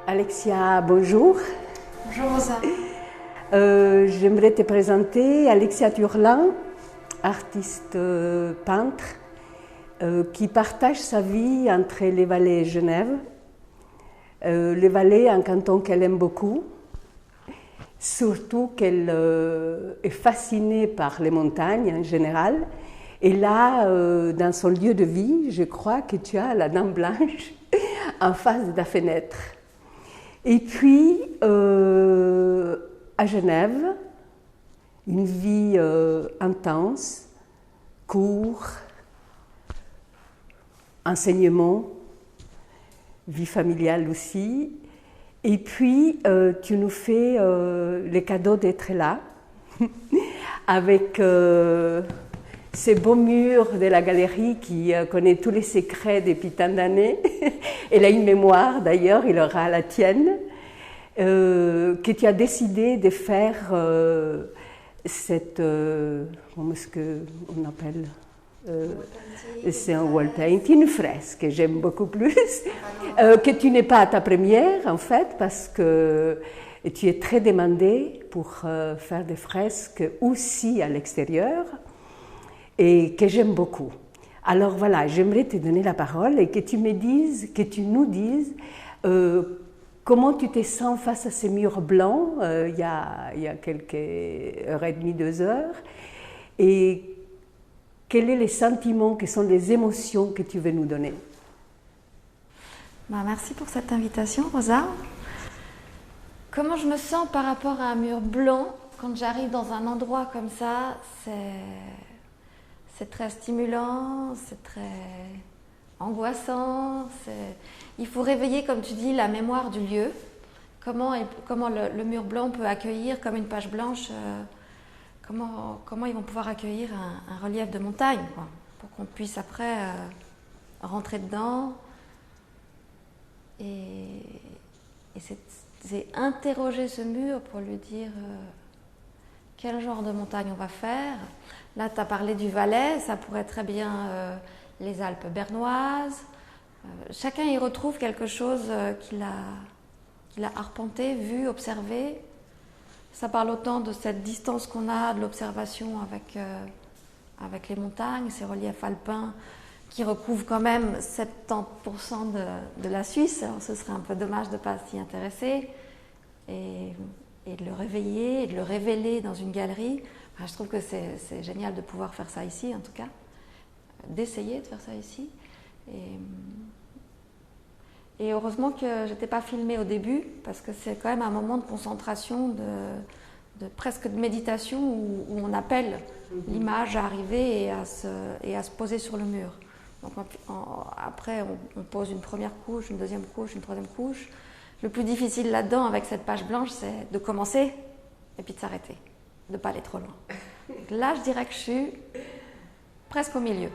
Alexia, bonjour. Bonjour Rosa. J'aimerais te présenter Alexia Turlan, artiste peintre, qui partage sa vie entre les Valais et Genève. Les Valais, un canton qu'elle aime beaucoup, surtout qu'elle est fascinée par les montagnes en général. Et là, dans son lieu de vie, je crois que tu as la Dame Blanche en face de la fenêtre. Et puis, à Genève, une vie intense, cours, enseignement, vie familiale aussi. Et puis, tu nous fais le cadeau d'être là, avec ces beaux murs de la galerie qui connaît tous les secrets depuis tant d'années. Elle a une mémoire, d'ailleurs, il aura la tienne, que tu as décidé de faire cette... comment est-ce qu'on appelle c'est un wall painting, une fresque, j'aime beaucoup plus, que tu n'es pas à ta première, en fait, parce que tu es très demandée pour faire des fresques aussi à l'extérieur, et que j'aime beaucoup. Alors voilà, j'aimerais te donner la parole et que tu me dises, que tu nous dises comment tu te sens face à ces murs blancs il y a quelques heures et demie, 2 heures, et quels sont les sentiments, quelles sont les émotions que tu veux nous donner? Merci pour cette invitation, Rosa. Comment je me sens par rapport à un mur blanc quand j'arrive dans un endroit comme ça? C'est très stimulant, c'est très angoissant. Il faut réveiller, comme tu dis, la mémoire du lieu. Comment le mur blanc peut accueillir, comme une page blanche, comment ils vont pouvoir accueillir un relief de montagne, quoi, pour qu'on puisse après rentrer dedans. Et c'est interroger ce mur pour lui dire quel genre de montagne on va faire. Là, tu as parlé du Valais, ça pourrait très bien les Alpes bernoises. Chacun y retrouve quelque chose qu'il a arpenté, vu, observé. Ça parle autant de cette distance qu'on a de l'observation avec les montagnes, ces reliefs alpins qui recouvrent quand même 70% de la Suisse. Alors ce serait un peu dommage de ne pas s'y intéresser et de le réveiller et de le révéler dans une galerie. Je trouve que c'est génial de pouvoir faire ça ici, en tout cas, d'essayer de faire ça ici. Et heureusement que je n'étais pas filmée au début, parce que c'est quand même un moment de concentration, presque de méditation, où on appelle l'image à arriver et à se poser sur le mur. Donc après, on pose une première couche, une deuxième couche, une troisième couche. Le plus difficile là-dedans, avec cette page blanche, c'est de commencer et puis de s'arrêter, de ne pas aller trop loin. Donc là, je dirais que je suis presque au milieu.